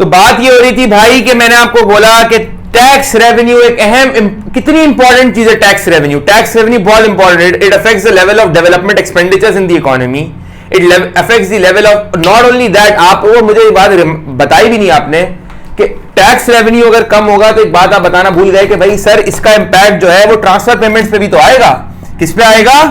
बात ये हो रही थी भाई कि मैंने आपको बोला कि टैक्स रेवेन्यू एक अहम, कितनी इंपॉर्टेंट चीज है टैक्स रेवेन्यू। टैक्स रेवेन्यू बहुत important, it affects the level of development expenditures in the economy, it affects the level of, not only that, आप वो मुझे एक बात बताई भी नहीं आपने कि टैक्स रेवेन्यू अगर कम होगा तो एक बात आप बताना भूल गए कि भाई सर इसका इंपैक्ट जो है वो ट्रांसफर पेमेंट्स पे भी तो आएगा। किस पे आएगा?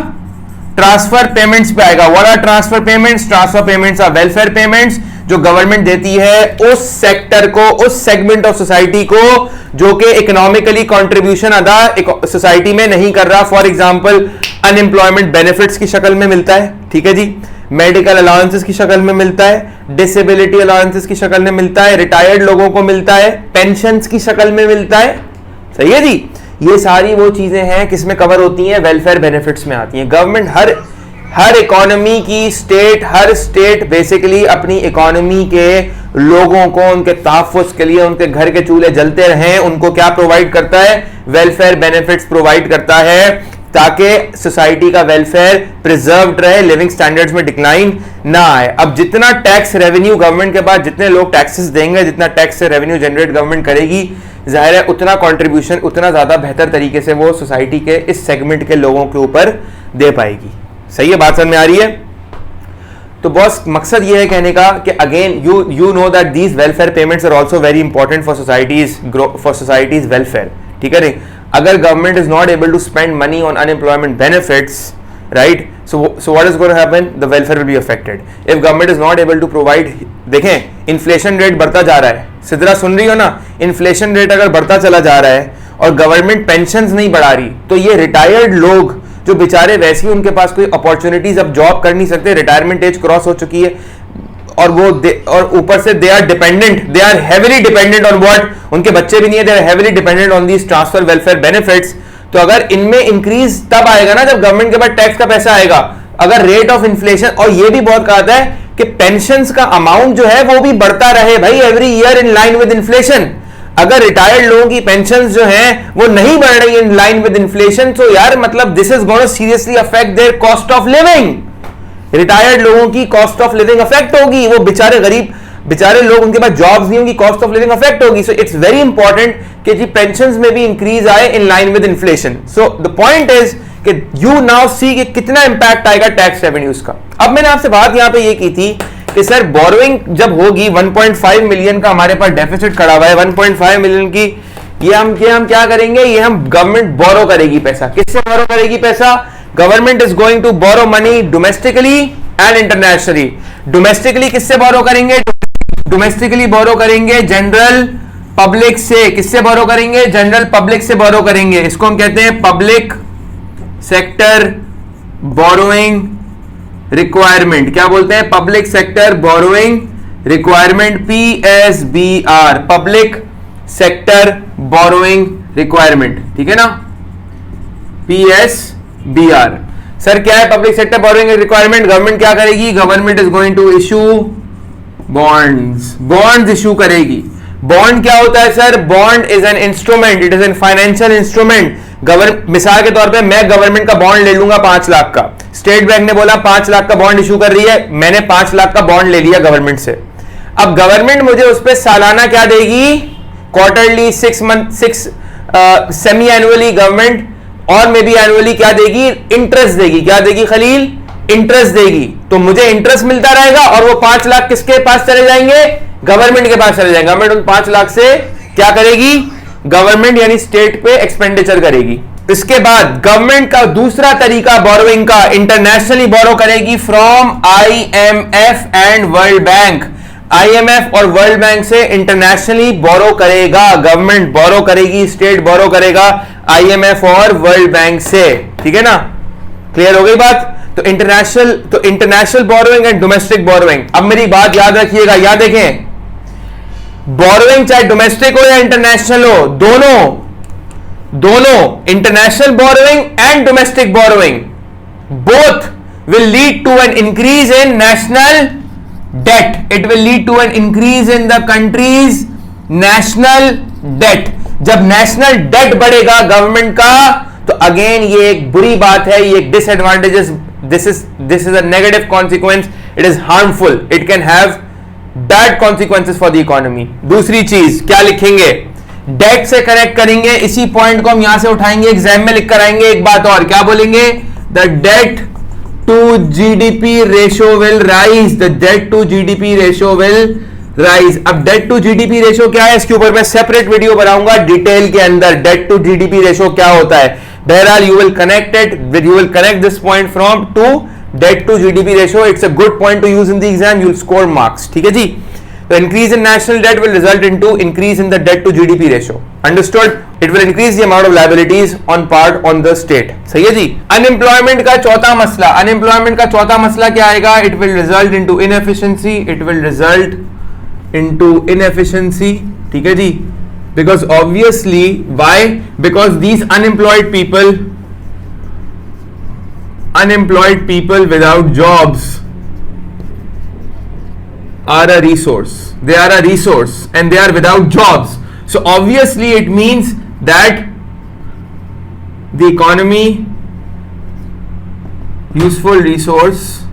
ट्रांसफर पेमेंट्स पे आएगा। What are transfer payments? Transfer payments are welfare payments जो गवर्नमेंट देती है उस सेक्टर को, उस सेगमेंट ऑफ सोसाइटी को जो कि इकोनॉमिकली कंट्रीब्यूशन अदा सोसाइटी में नहीं कर रहा। फॉर एग्जांपल अनएम्प्लॉयमेंट बेनिफिट्स की शक्ल में मिलता है, ठीक है जी, मेडिकल अलाउंसेस की शक्ल में मिलता है, डिसेबिलिटी अलाउंसेस की शक्ल में मिलता है, रिटायर्ड लोगों को मिलता है, पेंशन्स की शक्ल में मिलता है। सही है जी, ये सारी वो चीजें हैं किसमें कवर होती हैं? वेलफेयर बेनिफिट्स में आती हैं। गवर्नमेंट हर इकोनॉमी की हर स्टेट बेसिकली अपनी इकोनॉमी के लोगों को उनके तहफ्फुज़ के लिए, उनके घर के चूल्हे जलते रहें, उनको क्या प्रोवाइड करता है? वेलफेयर बेनिफिट्स प्रोवाइड करता है ताकि सोसाइटी का वेलफेयर प्रिजर्व्ड रहे, लिविंग स्टैंडर्ड्स में डिक्लाइन ना आए। अब जितना टैक्स रेवेन्यू गवर्नमेंट के पास, जितने लोग टैक्सेस देंगे, जितना टैक्स से रेवेन्यू जनरेट गवर्नमेंट करेगी, जाहिर है उतना कंट्रीब्यूशन उतना ज्यादा बेहतर तरीके से वो सोसाइटी के इस सेगमेंट के लोगों के ऊपर दे पाएगी। सही है, बात समझ में आ रही है? तो बॉस मकसद ये है कहने का कि again you know that these welfare payments are also very important for society's welfare. ठीक है, अगर government is not able to spend money on unemployment benefits, right, so what is going to happen? The welfare will be affected. If government is not able to provide, देखें inflation rate बढ़ता जा रहा है, सिद्रा सुन रही हो ना, inflation rate अगर बढ़ता चला जा रहा है और गवर्नमेंट पेंशन्स नहीं बढ़ा रही, तो ये रिटायर्ड लोग जो बेचारे वैसे ही उनके पास कोई अपॉर्चुनिटीज, अब जॉब कर नहीं सकते, रिटायरमेंट एज क्रॉस हो चुकी है, और वो और ऊपर से they are heavily dependent on what, उनके बच्चे भी नहीं है, they are heavily dependent on these transfer welfare benefits. तो अगर इनमें इंक्रीज तब आएगा ना जब गवर्नमेंट के पास टैक्स का पैसा आएगा। अगर रेट ऑफ इन्फ्लेशन, और ये भी बहुत कहा है कि पेंशन्स का अमाउंट जो है वो भी बढ़ता रहे भाई every year in line with inflation. अगर रिटायर्ड लोगों की पेंशन्स जो हैं वो नहीं बढ़ रही इन लाइन विद इन्फ्लेशन, तो यार मतलब this is going to seriously affect their cost of living. Retired लोगों की कॉस्ट ऑफ लिविंग अफेक्ट होगी, वो बेचारे गरीब बेचारे लोग, उनके पास जॉब्स नहीं होंगी, कॉस्ट ऑफ लिविंग अफेक्ट होगी। सो इट्स वेरी इंपॉर्टेंट कि जी पेंशन्स में भी इंक्रीज आए in line with inflation. So the point is कि यू नाउ सी कि कितना इंपैक्ट आएगा टैक्स रेवेन्यूज का। अब मैंने आपसे बात यहां पे ये की थी कि सर बोरोइंग जब होगी 1.5 मिलियन का हमारे पास डेफिसिट खड़ा हुआ है, 1.5 मिलियन की, ये हम क्या करेंगे? ये हम गवर्नमेंट बोरो करेगी पैसा। किससे बोरो करेगी पैसा? Government is going to borrow money domestically and internationally. Domestically किससे बोरो करेंगे? डोमेस्टिकली बोरो करेंगे जनरल पब्लिक से। किससे बोरो करेंगे? जनरल पब्लिक से बोरो करेंगे। इसको हम कहते हैं पब्लिक सेक्टर बोरोइंग रिक्वायरमेंट। क्या बोलते हैं? Public sector borrowing requirement, PSBR, public sector borrowing requirement. ठीक है ना, PSBR। सर क्या है public sector borrowing requirement? Government क्या करेगी? Government is going to issue bonds issue करेगी। बॉन्ड क्या होता है सर? Bond is an instrument, it is an financial instrument. मिसाल के तौर पे मैं गवर्नमेंट का बॉन्ड ले लूंगा 5 लाख का, स्टेट बैंक ने बोला 5 लाख का बॉन्ड इशू कर रही है, मैंने 5 लाख का बॉन्ड ले लिया गवर्नमेंट से। अब गवर्नमेंट मुझे उस पर सालाना क्या देगी? Quarterly, 6 month, semi annually government और मे बी एनुअली क्या देगी? इंटरेस्ट देगी। क्या देगी खलील? इंटरेस्ट देगी। तो मुझे इंटरेस्ट मिलता रहेगा और वो 5 लाख किसके पास चले जाएंगे? गवर्नमेंट के पास चले जाएंगे। गवर्नमेंट उन 5 लाख से क्या करेगी? गवर्नमेंट यानी स्टेट पे एक्सपेंडिचर करेगी। इसके बाद गवर्नमेंट का दूसरा तरीका बोरोइंग का, इंटरनेशनली बोरो करेगी from IMF and world bank. IMF और वर्ल्ड बैंक से इंटरनेशनली बोरो करेगा गवर्नमेंट, बोरो करेगी, स्टेट बोरो करेगा IMF और वर्ल्ड बैंक से। ठीक है ना, क्लियर हो गई बात? तो international borrowing and domestic borrowing. अब मेरी बात याद रखिएगा, याद देखें, बोरोइंग चाहे डोमेस्टिक हो या इंटरनेशनल हो, दोनों international borrowing and domestic borrowing both will lead to an increase in national debt. It will lead to an increase in the country's national debt. जब नेशनल डेट बढ़ेगा गवर्नमेंट का, तो again ये एक बुरी बात है, ये एक disadvantages, this is a negative consequence, it is harmful, it can have bad consequences for the economy. दूसरी चीज क्या लिखेंगे, डेट से कनेक्ट करेंगे, इसी पॉइंट को हम यहां से उठाएंगे, एग्जाम में लिख कर आएंगे। एक बात और क्या बोलेंगे, the debt to GDP ratio will rise, the debt to GDP ratio will rise. अब डेट टू जीडीपी रेशियो क्या है, इसके ऊपर मैं सेपरेट वीडियो बनाऊंगा डिटेल के अंदर, डेट टू जीडीपी रेशियो क्या होता है। बहरहाल you will connect this point from to debt to GDP ratio, it's a good point to use in the exam, you will score marks, ठीक है जी। तो increase in national debt will result into increase in the debt to GDP ratio, understood. It will increase the amount of liabilities on part on the state, सही है जी। Unemployment का चौथा मसला, unemployment का चौथा मसला क्या आएगा, it will result into inefficiency, it will result into inefficiency, ठीक है जी। because obviously why, because these unemployed people without jobs are a resource, they are a resource and they are without jobs, so obviously it means that the economy useful resource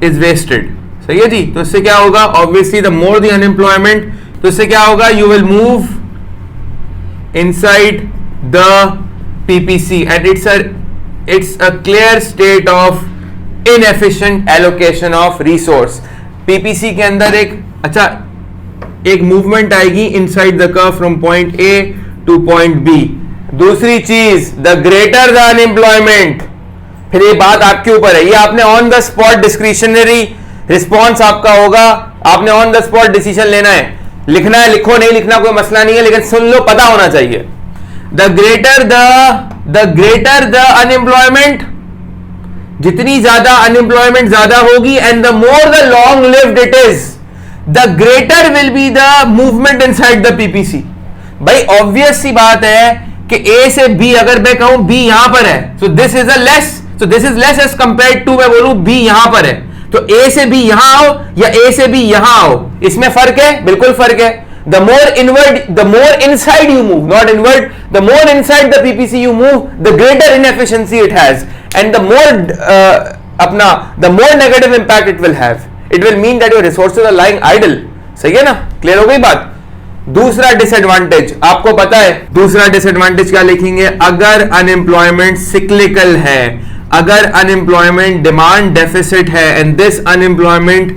is wasted, सही है जी। तो इससे क्या होगा, obviously the more the unemployment, तो इससे क्या होगा, you will move inside the PPC and it's a clear state of inefficient allocation of resource. PPC के अंदर एक मूवमेंट आएगी inside the curve from point A to point B. दूसरी चीज, द ग्रेटर द अनएम्प्लॉयमेंट, फिर ये बात आपके ऊपर है, ये आपने on the spot discretionary response आपका होगा, आपने ऑन द स्पॉट डिसीजन लेना है, लिखना है लिखो, नहीं लिखना कोई मसला नहीं है, लेकिन सुन लो, पता होना चाहिए। द ग्रेटर द अनएम्प्लॉयमेंट, जितनी ज्यादा अनएम्प्लॉयमेंट ज्यादा होगी, and the more the long lived it is, the greater will be the movement inside the PPC. भाई ऑब्वियस सी बात है कि ए से बी, अगर मैं कहूं बी यहां पर है, so this is less as compare to, मैं बोलूं बी यहां पर है, तो ए से बी यहां आओ या ए से बी यहां आओ, इसमें फर्क है, बिल्कुल फर्क है। The more inside you move, not inward, the more inside the PPC you move, the greater inefficiency it has and the more negative impact it will have. It will mean that your resources are lying idle, सही है ना, clear हो गई बात। दूसरा disadvantage आपको पता है, दूसरा डिसएडवांटेज क्या लिखेंगे, अगर अनएम्प्लॉयमेंट सिक्लिकल है, अगर अनएम्प्लॉयमेंट डिमांड डेफिसिट है, and this unemployment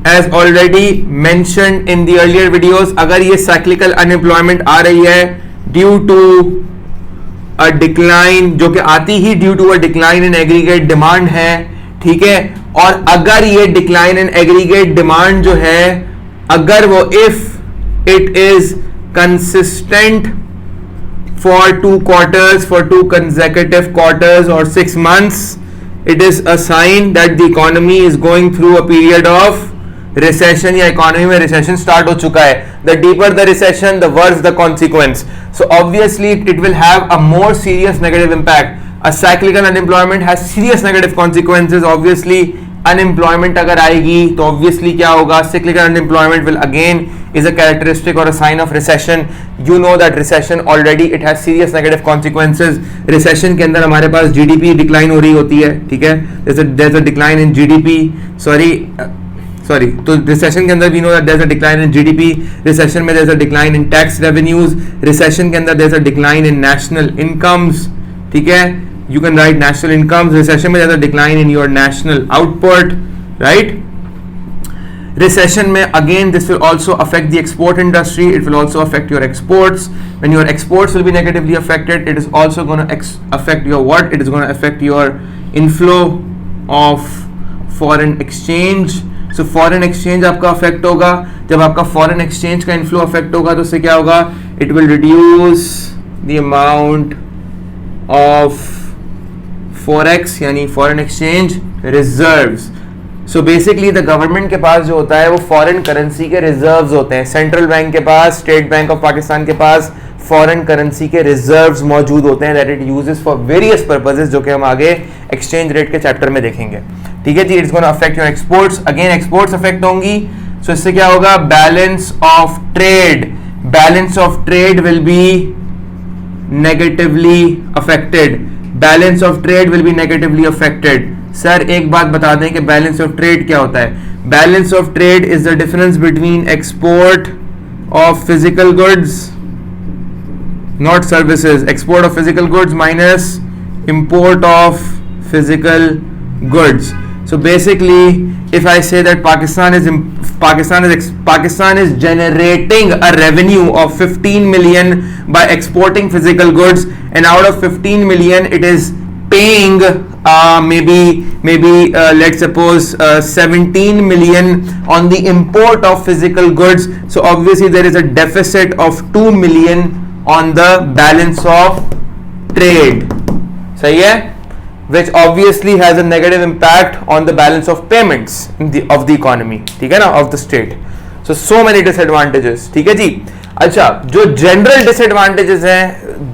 as already mentioned in the earlier videos, अगर ये साइक्लिकल अनएम्प्लॉयमेंट आ रही है ड्यू टू अ डिक्लाइन, जो कि आती ही due to a decline in aggregate demand है, ठीक है, और अगर ये डिक्लाइन इन एग्रीगेट डिमांड जो है, अगर वो if it is consistent for 2 quarters, for 2 consecutive quarters or 6 months, it is a sign that the economy is going through a period of recession, या economy में recession start हो चुका है। The deeper the recession, the worse the consequence. So obviously it will have a more serious negative impact. A cyclical unemployment has serious negative consequences. Obviously unemployment अगर आएगी तो obviously क्या होगा, cyclical unemployment will again is a characteristic or a sign of recession. You know that recession already it has serious negative consequences. Recession के अंदर हमारे पास GDP decline हो रही होती है, ठीक है, there's a decline in GDP, sorry, तो recession के अंदर we know that there's a decline in GDP, recession में there's a decline in tax revenues, recession के अंदर there's a decline in national incomes, ठीक है, you can write national incomes, recession में there's a decline in your national output, right? Recession में again this will also affect the export industry, it will also affect your exports. When your exports will be negatively affected, it is also going to affect your what? It is going to affect your inflow of foreign exchange. So foreign exchange आपका affect होगा, जब आपका foreign exchange का inflow affect होगा तो उससे क्या होगा, it will reduce the amount of forex यानी foreign exchange reserves. So basically the government के पास जो होता है वो फॉरेन करेंसी के रिजर्व्स होते हैं, सेंट्रल बैंक के पास, स्टेट बैंक ऑफ पाकिस्तान के पास फॉरेन करेंसी के रिजर्व्स मौजूद होते हैं that it uses for various purposes, जो कि हम आगे एक्सचेंज रेट के चैप्टर में देखेंगे, ठीक है जी। It's gonna affect your exports, again exports affect होंगी, सो इससे क्या होगा, balance of trade will be negatively affected, balance of trade will be negatively affected, sir एक बात बता दें कि बैलेंस ऑफ ट्रेड क्या होता है. Balance of trade is the difference between export of physical goods, not services, export of physical goods minus import of physical goods. So basically, if I say that Pakistan is generating a revenue of 15 million by exporting physical goods, and out of 15 million, it is paying maybe let's suppose 17 million on the import of physical goods. So obviously there is a deficit of 2 million on the balance of trade. सही है? Which obviously has a negative impact on the balance of payments of the economy, ठीक है ना, of the state. So many disadvantages, ठीक है जी. अच्छा, जो general disadvantages हैं,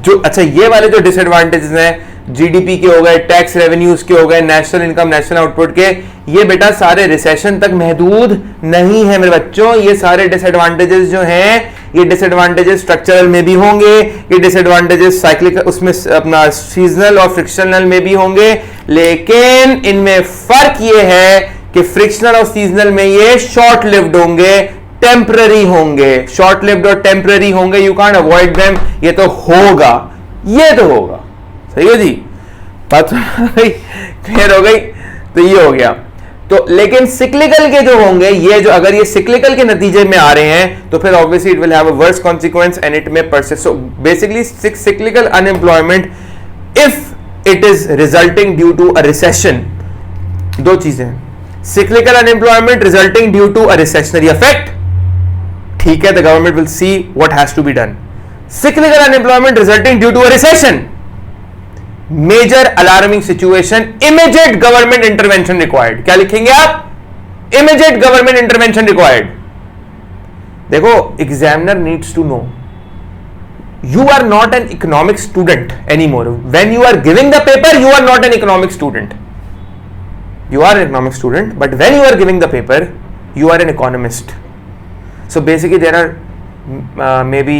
जो अच्छा ये वाले जो disadvantages हैं, GDP के हो गए, टैक्स रेवेन्यूज के हो गए, नेशनल इनकम, नेशनल आउटपुट के, ये बेटा सारे रिसेशन तक महदूद नहीं है मेरे बच्चों. ये सारे डिसएडवांटेजेस जो हैं, ये डिसएडवांटेजेस स्ट्रक्चरल में भी होंगे, ये डिसएडवांटेजेस साइक्लिकल उसमें अपना सीजनल और फ्रिक्शनल में भी होंगे. लेकिन इनमें फर्क ये है कि फ्रिक्शनल और सीजनल में ये शॉर्ट लिव्ड होंगे, टेम्पररी होंगे. शॉर्ट लिव्ड और टेम्पररी होंगे, यू कांट अवॉइड देम. ये तो होगा, ये तो होगा. सही है जी, बात क्लियर हो गई. तो ये हो गया. तो लेकिन सिक्लिकल के जो होंगे, ये जो अगर ये सिक्लिकल के नतीजे में आ रहे हैं तो फिर obviously it will have a worse consequence and it may persist. So basically cyclical unemployment if it is resulting due to a recession, दो चीजें. Cyclical unemployment resulting due to a recessionary effect, ठीक है, the government will see what has to be done. Cyclical unemployment resulting due to a recession, major alarming situation, immediate government intervention required. क्या लिखेंगे आप? Immediate government intervention required. देखो, examiner needs to know you are not an economic student anymore. When you are giving the paper, you are not an economic student. You are an economic student, but when you are giving the paper, you are an economist. So basically there are maybe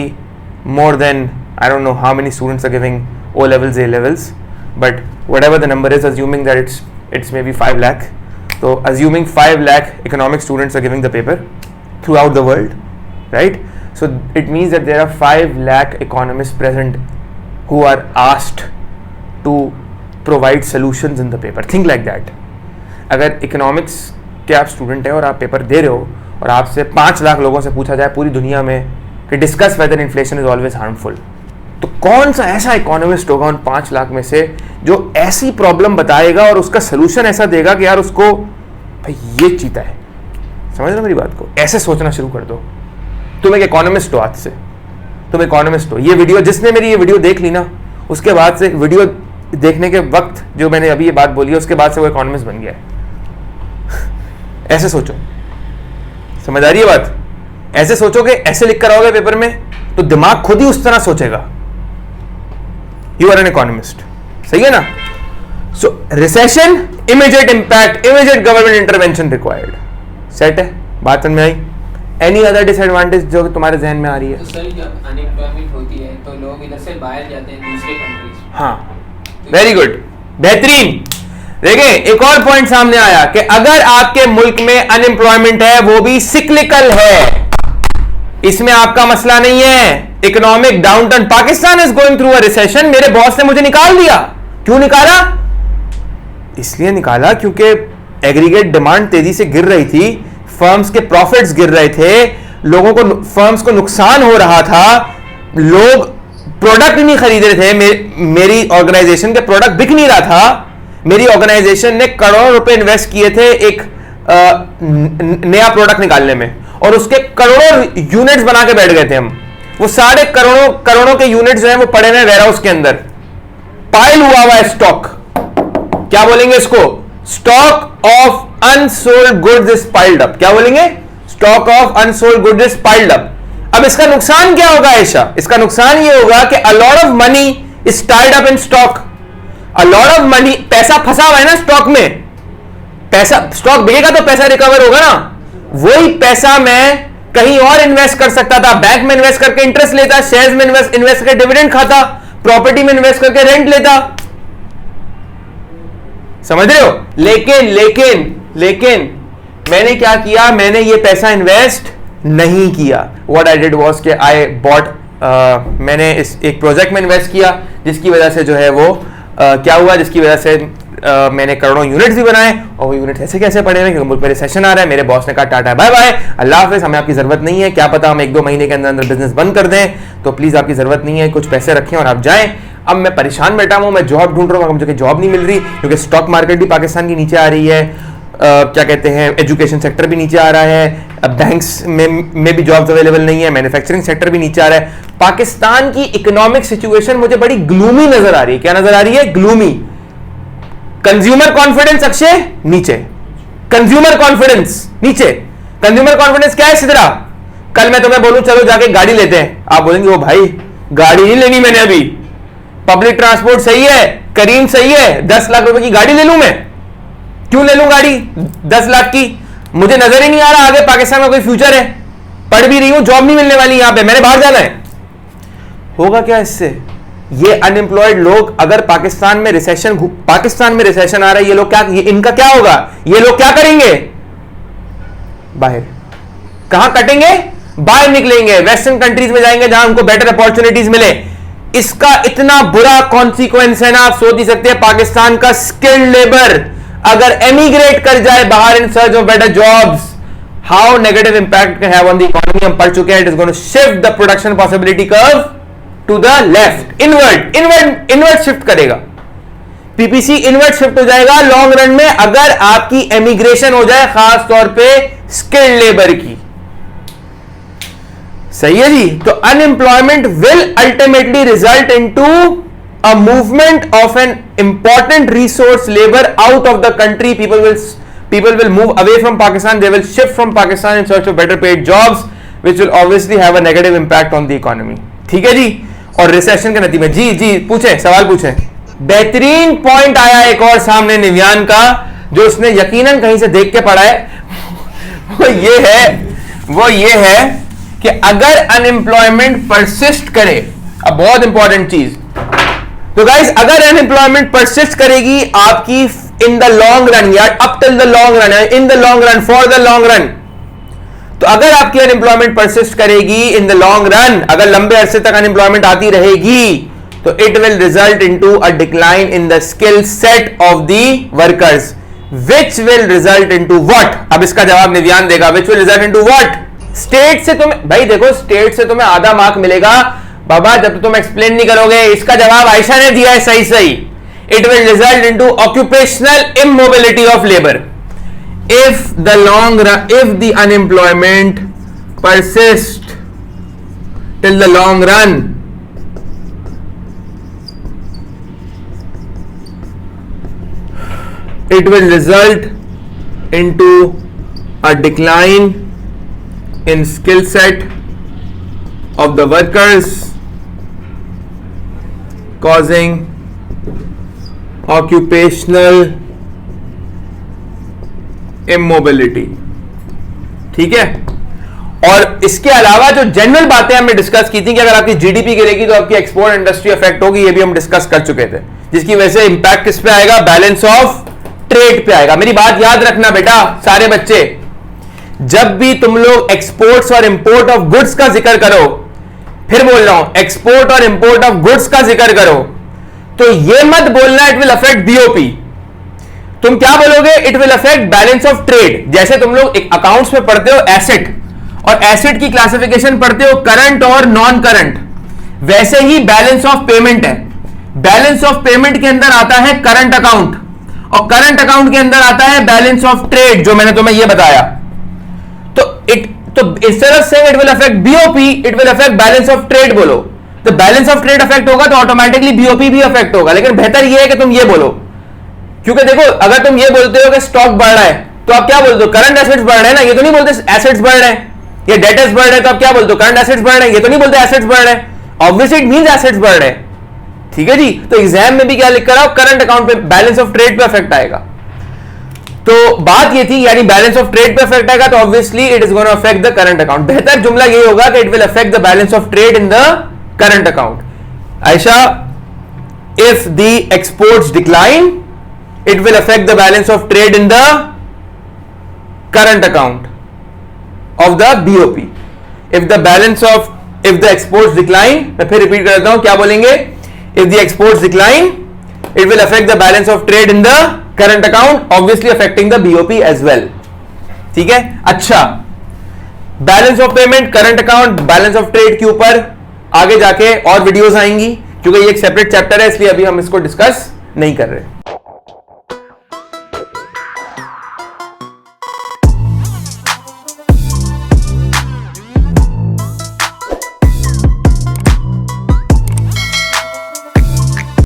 more than, I don't know how many students are giving O levels, A levels, but whatever the number is, assuming that it's maybe 5 lakh. So assuming 5 lakh economic students are giving the paper throughout the world, right? So it means that there are 5 lakh economists present who are asked to provide solutions in the paper. Think like that. अगर economics के आप student हैं और आप paper दे रहे हो और आपसे 5 लाख लोगों से पूछा जाए पूरी दुनिया में कि discuss whether inflation is always harmful, तो कौन सा ऐसा इकोनॉमिस्ट होगा उन 5 लाख में से जो ऐसी प्रॉब्लम बताएगा और उसका सोल्यूशन ऐसा देगा कि यार उसको भाई ये चीता है. समझ रहे मेरी बात को? ऐसे सोचना शुरू कर दो. तुम एक इकोनॉमिस्ट हो, आज से तुम इकोनॉमिस्ट हो. ये वीडियो, जिसने मेरी ये वीडियो देख ली ना, उसके बाद से वीडियो देखने के वक्त जो मैंने अभी ये बात बोली है, उसके बाद से वो इकोनॉमिस्ट बन गया है. ऐसे सोचो, समझ आ रही है बात? ऐसे सोचोगे, ऐसे लिख कर आओगे पेपर में तो दिमाग खुद ही उस तरह सोचेगा. You are an economist. सही है ना? So recession, immediate impact, immediate government intervention required. Set है? बात समझ में आई? एनी अदर डिसएडवांटेज जो तुम्हारे जहन में आ रही है? तो सर जब अनएम्प्लॉयमेंट होती है तो लोग इधर से बाहर जाते हैं दूसरे कंट्रीज. हाँ, वेरी गुड, बेहतरीन. देखिए एक और पॉइंट सामने आया कि अगर आपके मुल्क में अनएम्प्लॉयमेंट है, वो भी सिक्लिकल है, इसमें आपका मसला नहीं है. Economic downturn, Pakistan is going through a recession, मेरे बॉस ने मुझे निकाल दिया. क्यों निकाला? इसलिए निकाला क्योंकि एग्रीगेट डिमांड तेजी से गिर रही थी, फर्म्स के प्रॉफिट्स गिर रहे थे, लोगों को, फर्म्स को नुकसान हो रहा था, लोग प्रोडक्ट नहीं खरीद रहे थे. मेरी ऑर्गेनाइजेशन के प्रोडक्ट बिक नहीं रहा था. मेरी ऑर्गेनाइजेशन ने करोड़ों रुपए इन्वेस्ट किए थे एक नया प्रोडक्ट निकालने में, और उसके करोड़ों यूनिट्स बना के बैठ गए थे हम. वो सारे करोड़ों के यूनिट्स जो हैं वो पड़े हुए वेयर हाउस के अंदर, पाइल हुआ है स्टॉक. क्या बोलेंगे इसको? Stock of unsold goods is piled up. क्या बोलेंगे? Stock of unsold goods is piled up. अब इसका नुकसान क्या होगा ऐशा? इसका नुकसान ये होगा कि a lot of money is tied up in stock. A lot of money, पैसा फंसा हुआ है ना स्टॉक में. पैसा, स्टॉक बिकेगा तो पैसा रिकवर होगा ना. वही पैसा मैं कहीं और इन्वेस्ट कर सकता था. बैंक में इन्वेस्ट करके इंटरेस्ट लेता, शेयर्स में इन्वेस्ट करके डिविडेंड खाता, प्रॉपर्टी में इन्वेस्ट करके रेंट लेता. समझ रहे हो? लेकिन लेकिन लेकिन मैंने क्या किया, मैंने ये पैसा इन्वेस्ट नहीं किया. व्हाट आई डिड वाज कि आई बॉट, मैंने इस एक प्रोजेक्ट में इन्वेस्ट किया जिसकी वजह से जो है वो क्या हुआ, जिसकी वजह से मैंने करोड़ों यूनिट्स भी बनाए. और वो यूनिट ऐसे कैसे पड़े हैं क्योंकि मुल्क में रिसेशन आ रहा है. मेरे बॉस ने कहा टाटा बाय बाय, अल्लाह हाफिज, हमें आपकी जरूरत नहीं है. क्या पता हम 1-2 महीने के अंदर अंदर बिजनेस बंद कर दें, तो प्लीज आपकी जरूरत नहीं है, कुछ पैसे रखें और आप जाएं. अब मैं परेशान बैठा हूं, मैं जॉब ढूंढ रहा हूं, मुझे जॉब नहीं मिल रही क्योंकि स्टॉक मार्केट भी पाकिस्तान की नीचे आ रही है. क्या कहते हैं, एजुकेशन सेक्टर भी नीचे आ रहा है, बैंक्स में भी जॉब्स अवेलेबल नहीं है, मैन्युफैक्चरिंग सेक्टर भी नीचे आ रहा है. पाकिस्तान की इकोनॉमिक सिचुएशन मुझे बड़ी ग्लूमी नजर आ रही है. क्या नजर आ रही है? ग्लूमी. कंज्यूमर कॉन्फिडेंस अक्षय नीचे, कंज्यूमर कॉन्फिडेंस नीचे. कंज्यूमर कॉन्फिडेंस क्या है सिद्रा? कल मैं तुम्हें बोलूं चलो जाके गाड़ी लेते हैं, आप बोलेंगे ओ भाई गाड़ी नहीं लेनी मैंने अभी, पब्लिक ट्रांसपोर्ट सही है, करीम सही है, 10 लाख रुपए की गाड़ी ले लूं मैं. क्यों ले लूं गाड़ी 10 लाख की? मुझे नजर ही नहीं आ रहा आगे पाकिस्तान में कोई फ्यूचर है. पढ़ भी रही हूं, जॉब नहीं मिलने वाली यहां पे, मैंने बाहर जाना है. होगा क्या इससे? ये अनएम्प्लॉयड लोग, अगर पाकिस्तान में रिसेशन आ रहा है, ये लोग क्या, इनका क्या होगा? ये लोग क्या करेंगे? बाहर. कहां कटेंगे? बाहर निकलेंगे, वेस्टर्न कंट्रीज में जाएंगे जहां उनको बेटर अपॉर्चुनिटीज मिले. इसका इतना बुरा कॉन्सिक्वेंस है ना, आप सोच ही सकते हैं. पाकिस्तान का स्किल्ड लेबर अगर एमिग्रेट कर जाए बाहर in search of better jobs, how negative impact can have on the economy. हम पढ़ चुके हैं. It is going to shift the production possibility curve to the left, inward shift करेगा. पीपीसी इनवर्ट शिफ्ट हो जाएगा लॉन्ग रन में अगर आपकी एमिग्रेशन हो जाए, खास तौर पे स्किल्ड लेबर की. सही है जी. तो unemployment will ultimately result into a movement of an important resource labour out of the country. people will move away from Pakistan, they will shift from Pakistan in search of better paid jobs, which will obviously have a negative impact on the economy. ठीक है जी. और recession के नतीजे में जी पूछे, सवाल पूछे. बेहतरीन पॉइंट आया एक और सामने निव्यान का, जो उसने यकीनन कहीं से देख के पढ़ा है. वो ये है कि अगर अनएम्प्लॉयमेंट परसिस्ट करे, अब बहुत इंपॉर्टेंट चीज, तो गाइस अगर अनएम्प्लॉयमेंट परसिस्ट करेगी आपकी इन द लॉन्ग रन, या up till the long run, in the long run, for the long run, तो अगर आपकी अनएम्प्लॉयमेंट परसिस्ट करेगी इन द लॉन्ग रन, अगर लंबे अरसे तक अनएम्प्लॉयमेंट आती रहेगी, तो it will result into a decline in the skill set of the workers, which will result into what. अब इसका जवाब निव्यान देगा. Which will result into what? State से तुम्हें, भाई देखो, स्टेट से तुम्हें आधा मार्क मिलेगा बाबा जब तुम एक्सप्लेन नहीं करोगे. इसका जवाब आयशा ने दिया है सही. It will result into occupational immobility of labor if the unemployment persists till the long run. It will result into a decline in skill set of the workers, causing occupational immobility. ठीक है. और इसके अलावा जो general बातें हमने discuss की थी कि अगर आपकी जीडीपी गिरेगी तो आपकी एक्सपोर्ट इंडस्ट्री अफेक्ट होगी, ये भी हम डिस्कस कर चुके थे, जिसकी वजह से इंपैक्ट किस पे आएगा? बैलेंस ऑफ ट्रेड पे आएगा. मेरी बात याद रखना बेटा, सारे बच्चे, जब भी तुम लोग एक्सपोर्ट्स और इंपोर्ट ऑफ गुड्स का जिक्र करो, फिर बोल रहा हूं, एक्सपोर्ट और इंपोर्ट ऑफ गुड्स का जिक्र करो, तो ये मत बोलना इट विल अफेक्ट बीओपी. तुम क्या बोलोगे? It will affect balance of trade. जैसे तुम लोग एक अकाउंट्स में पढ़ते हो एसेट, और एसेट की क्लासिफिकेशन पढ़ते हो करंट और नॉन करंट, वैसे ही बैलेंस ऑफ पेमेंट है. बैलेंस ऑफ पेमेंट के अंदर आता है करंट अकाउंट, और करंट अकाउंट के अंदर आता है बैलेंस ऑफ ट्रेड, जो मैंने तुम्हें ये बताया. तो instead of saying it will affect BOP, it will affect balance of trade बोलो. तो बैलेंस ऑफ ट्रेड अफेक्ट होगा तो ऑटोमेटिकली बीओपी भी अफेक्ट होगा. लेकिन बेहतर यह है कि तुम ये बोलो, क्योंकि देखो अगर तुम ये बोलते हो कि स्टॉक बढ़ रहा है, तो आप क्या बोलते हो? करंट एसेट्स बढ़ रहे हैं ना. ये तो नहीं बोलते एसेट्स बढ़ रहे हैं, ये डेटर्स बढ़ रहे हैं, तो आप क्या बोलते हो? करंट एसेट्स बढ़ रहे हैं. ये तो नहीं बोलते एसेट्स बढ़ रहे हैं. ऑब्वियसली इट मींस एसेट्स बढ़ रहे हैं. ठीक है जी. तो एग्जाम में भी क्या लिख कर आओ? करंट अकाउंट पे, बैलेंस ऑफ ट्रेड पे अफेक्ट आएगा. तो बात ये थी, यानी बैलेंस ऑफ ट्रेड पे अफेक्ट आएगा, तो obviously it is going to affect the current account. बेहतर जुमला ये होगा कि it will affect the balance of trade in the current account. Aisha, if the exports decline, it will affect the balance of trade in the current account of the BOP. If the exports decline, मैं फिर repeat कर देता हूं, क्या बोलेंगे? If the exports decline, it will affect the balance of trade in the current account, obviously affecting the BOP as well. ठीक है? अच्छा, balance of payment, current account, balance of trade के ऊपर आगे जाके और वीडियोस आएंगी, क्योंकि ये एक सेपरेट चैप्टर है, इसलिए अभी हम इसको डिस्कस नहीं कर रहे.